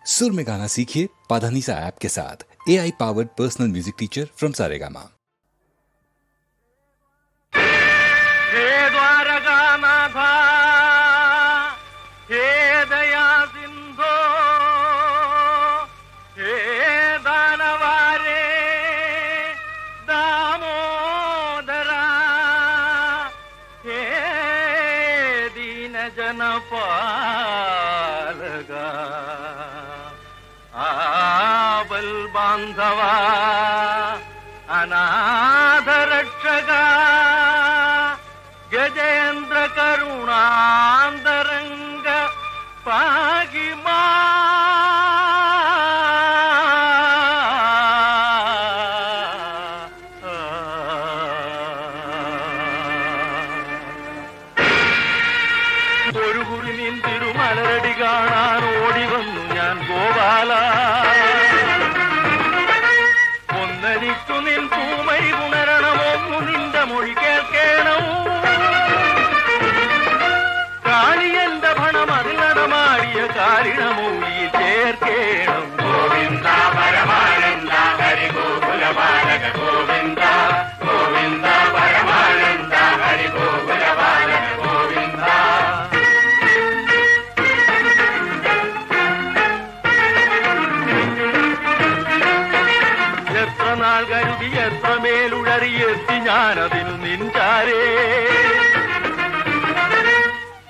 सुर में गाना सीखिए पाधानीसा ऐप के साथ। AI powered personal music teacher from Saregama. हे द्वारकानाथा, हे दया सिंधो, हे दानवारे दामोदरा, हे दीन जनपालगा, आबल बांधवा, अनाथ रक्षका, गजेंद्र करुणांतरंग पागिमा। ഒരു കുറി നിൻ തിരുമലരടി കാണാൻ ഓടി വന്നു ഞാൻ ഗോപാല. ഒന്നരിക്കു നിൻ പൂമൈ ഉണരണമൊന്നു നിന്റെ മൊഴി കേൾക്കണം. കാളിയന്റെ ഭണം അതിൽ നടമാടിയ കാരിണമൂഴി ചേർക്കേണം. ഗോവിന്ദ പരമാനന്ദ ഹരി ഗോകുലപാലക ഗോവിന്ദ, ഗോവിന്ദ പരമാനന്ദ ഹരി ഗോകുലപാലക ഗോവിന്ദ. എത്ര നാൾ കരുതി എത്ര മേലുഴറി എത്തി ഞാനതിനു നിൻചാരേ.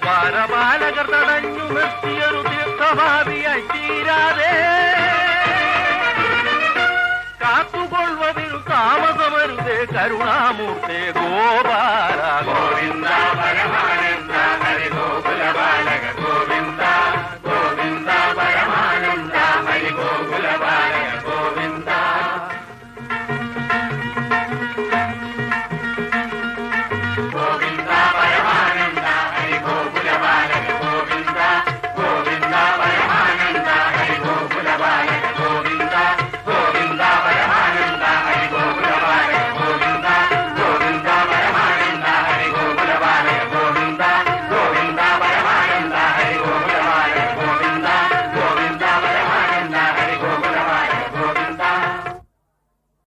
വാരപാലകർ തടഞ്ഞു നിർത്തിയൊരു തീർത്ഥഭാവിയായി തീരാതെ കാത്തുകൊള്ളുവതിനു താമസമരുതേ കരുണാമൂർത്തേ ഗോപാല. ഗോവിന്ദ പരമാനന്ദ ഹരി ഗോകുലപാലക ഗോവിന്ദ.